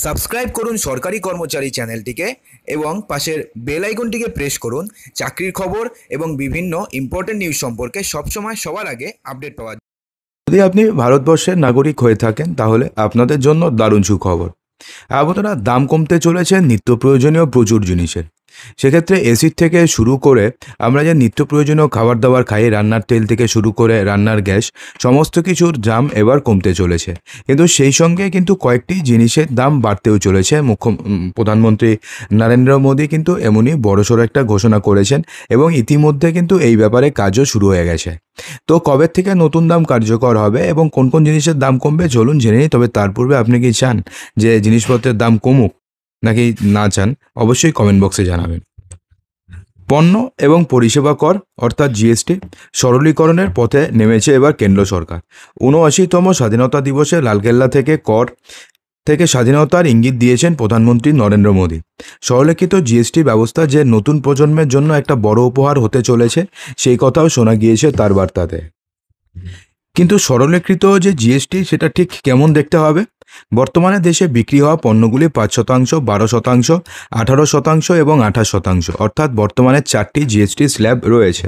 Subscribe করুন সরকারি কর্মচারী চ্যানেলটিকে এবং পাশের বেল আইকনটিকে প্রেস করুন চাকরির খবর এবং বিভিন্ন ইম্পর্টেন্ট নিউজ সম্পর্কে সবসময় সবার আগে আপডেট পাওয়ার জন্য। যদি আপনি ভারতবর্ষের নাগরিক হয়ে থাকেন তাহলে আপনাদের জন্য দারুণ সুখবর। আপনারা দাম কমতে চলেছে নিত্য প্রয়োজনীয় প্রচুর জিনিসের। সেক্ষেত্রে এসির থেকে শুরু করে আমরা যে নিত্য প্রয়োজনীয় খাবার দাবার খাই, রান্নার তেল থেকে শুরু করে রান্নার গ্যাস, সমস্ত কিছুর দাম এবার কমতে চলেছে। কিন্তু সেই সঙ্গে কিন্তু কয়েকটি জিনিসের দাম বাড়তেও চলেছে। প্রধানমন্ত্রী নরেন্দ্র মোদী কিন্তু এমনই বড়সড় একটা ঘোষণা করেছেন এবং ইতিমধ্যে কিন্তু এই ব্যাপারে কাজও শুরু হয়ে গেছে। তো কবে থেকে নতুন দাম কার্যকর হবে এবং কোন কোন জিনিসের দাম কমবে চলুন জেনে নিই। তবে তার পূর্বে আপনি কি চান যে জিনিসপত্রের দাম কমুক নাকি না চান, অবশ্যই কমেন্ট বক্সে জানাবেন। পণ্য এবং পরিষেবা কর অর্থাৎ জিএসটি সরলীকরণের পথে নেমেছে এবার কেন্দ্র সরকার। ৭৯তম স্বাধীনতা দিবসে লালকেল্লা থেকে কর থেকে স্বাধীনতার ইঙ্গিত দিয়েছেন প্রধানমন্ত্রী নরেন্দ্র মোদী। সরলীকৃত জিএসটি ব্যবস্থা যে নতুন প্রজন্মের জন্য একটা বড় উপহার হতে চলেছে সেই কথাও শোনা গিয়েছে তার বার্তাতে। কিন্তু সরলীকৃত যে জিএসটি সেটা ঠিক কেমন দেখতে হবে? বর্তমানে দেশে বিক্রি হওয়া পণ্যগুলি ৫%, ১২%, ১৮% এবং ২৮%, অর্থাৎ বর্তমানে ৪টি জিএসটি স্ল্যাব রয়েছে।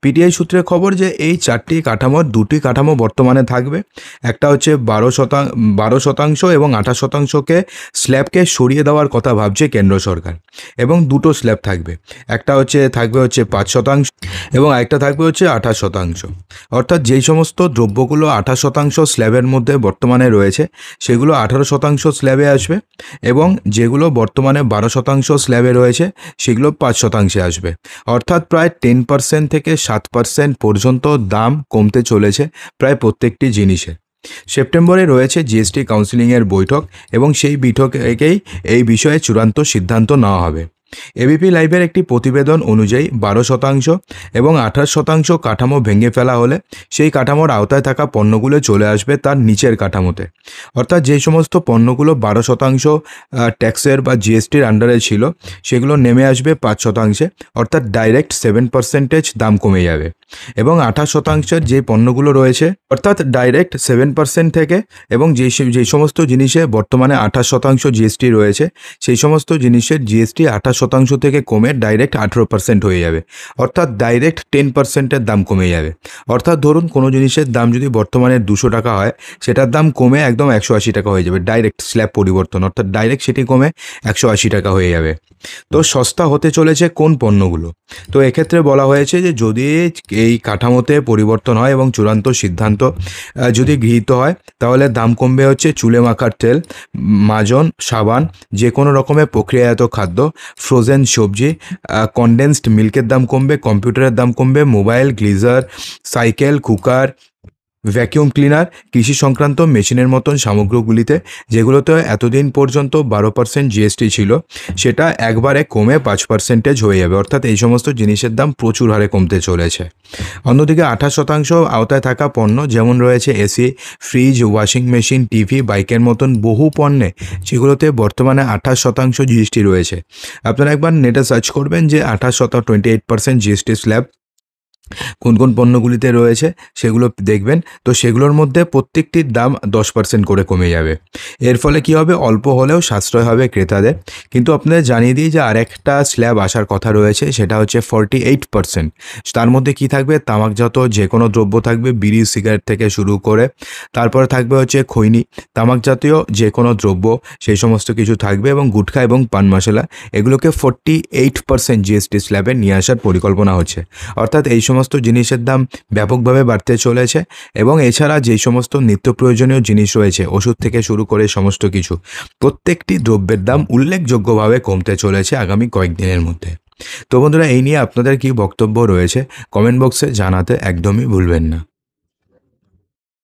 পিটিআই সূত্রে খবর যে এই ৪টি কাঠামোর ২টি কাঠামো বর্তমানে থাকবে। একটা হচ্ছে ১২% এবং ২৮%কে স্ল্যাবকে সরিয়ে দেওয়ার কথা ভাবছে কেন্দ্র সরকার, এবং দুটো স্ল্যাব থাকবে। একটা থাকবে ৫% এবং আরেকটা থাকবে ২৮%। অর্থাৎ যেই সমস্ত দ্রব্যগুলো ২৮% স্ল্যাবের মধ্যে বর্তমানে রয়েছে সেগুলো ১৮% স্ল্যাবে আসবে, এবং যেগুলো বর্তমানে ১২% স্ল্যাবে রয়েছে সেগুলো ৫%-এ আসবে। অর্থাৎ প্রায় 10% থেকে 7% পর্যন্ত দাম কমতে চলেছে প্রায় প্রত্যেকটি জিনিসে। সেপ্টেম্বরে রয়েছে জিএসটি কাউন্সিলিংয়ের বৈঠক এবং সেই বৈঠকেই এই বিষয়ে চূড়ান্ত সিদ্ধান্ত নেওয়া হবে। এবিপি লাইভের একটি প্রতিবেদন অনুযায়ী ১২% এবং ২৮% কাঠামো ভেঙে ফেলা হলে সেই কাঠামোর আওতায় থাকা পণ্যগুলো চলে আসবে তার নিচের কাঠামোতে। অর্থাৎ যে সমস্ত পণ্যগুলো ১২% ট্যাক্সের বা জিএসটির আন্ডারে ছিল সেগুলো নেমে আসবে ৫%, অর্থাৎ ডাইরেক্ট 7% দাম কমে যাবে। এবং ২৮%-এর যে পণ্যগুলো রয়েছে অর্থাৎ ডাইরেক্ট 7% থেকে, এবং যেই সমস্ত জিনিসে বর্তমানে ২৮% জিএসটি রয়েছে সেই সমস্ত জিনিসের জিএসটি ২৮% থেকে কমে ডাইরেক্ট ১৮% হয়ে যাবে। অর্থাৎ ডাইরেক্ট 10%-এর দাম কমে যাবে। অর্থাৎ ধরুন কোনো জিনিসের দাম যদি বর্তমানে ২০০ টাকা হয় সেটার দাম কমে একদম ১৮০ টাকা হয়ে যাবে। ডাইরেক্ট স্ল্যাব পরিবর্তন, অর্থাৎ ডাইরেক্ট সেটি কমে ১৮০ টাকা হয়ে যাবে। তো সস্তা হতে চলেছে কোন পণ্যগুলো? তো এক্ষেত্রে বলা হয়েছে যে যদি এই কাঠামোতে পরিবর্তন হয় এবং চূড়ান্ত সিদ্ধান্ত যদি গৃহীত হয় তাহলে দাম কমবে চুলে মাখার তেল, মাজন, সাবান, যে কোনো রকমের প্রক্রিয়াজাত খাদ্য, ফ্রোজেন সবজি, কনডেন্সড মিল্কের দাম কমবে, কম্পিউটারের দাম কমবে, mobile, geyser, cycle, cooker, vacuum cleaner, কৃষি সংক্রান্ত মেশিনের মতন সামগ্রীগুলিতে যেগুলোতে এতদিন পর্যন্ত ১২% জিএসটি ছিল সেটা একবারে কমে ৫% হয়ে যাবে। অর্থাৎ এই সমস্ত জিনিসের দাম প্রচুর হারে কমতে চলেছে। অন্যদিকে ২৮% আওতায় থাকা পণ্য যেমন রয়েছে AC, fridge, washing machine, TV, বাইকের মতন বহু পণ্যে যেগুলোতে বর্তমানে ২৮% জিএসটি রয়েছে। আপনারা একবার নেটে সার্চ করবেন যে 28% জিএসটি স্ল্যাব কোন কোন পণ্যগুলিতে রয়েছে সেগুলো দেখবেন। তো সেগুলোর মধ্যে প্রত্যেকটির দাম 10% করে কমে যাবে। এর ফলে কি হবে? অল্প হলেও সাশ্রয় হবে ক্রেতাদের। কিন্তু আপনাদের জানিয়ে দিই যে আরেকটা স্ল্যাব আসার কথা রয়েছে, সেটা 48%। তার মধ্যে কি থাকবে? তামাকজাত যে কোনো দ্রব্য থাকবে, বিড়ি, সিগারেট থেকে শুরু করে, তারপরে থাকবে খৈনি, তামাক জাতীয় যে কোনো দ্রব্য সেই সমস্ত কিছু থাকবে, এবং গুটখা এবং পান মশলা এগুলোকে 48% জিএসটি স্ল্যাবে নিয়ে আসার পরিকল্পনা হচ্ছে। অর্থাৎ এই সমস্ত জিনিসের দাম ব্যাপকভাবে বাড়তে চলেছে, এবং এছাড়া যেই সমস্ত নিত্য প্রয়োজনীয় জিনিস রয়েছে ওষুধ থেকে শুরু করে সমস্ত কিছু, প্রত্যেকটি দ্রব্যের দাম উল্লেখযোগ্যভাবে কমতে চলেছে আগামী কয়েকদিনের মধ্যে। তো বন্ধুরা, এই নিয়ে আপনাদের কি বক্তব্য রয়েছে কমেন্ট বক্সে জানাতে একদমই ভুলবেন না।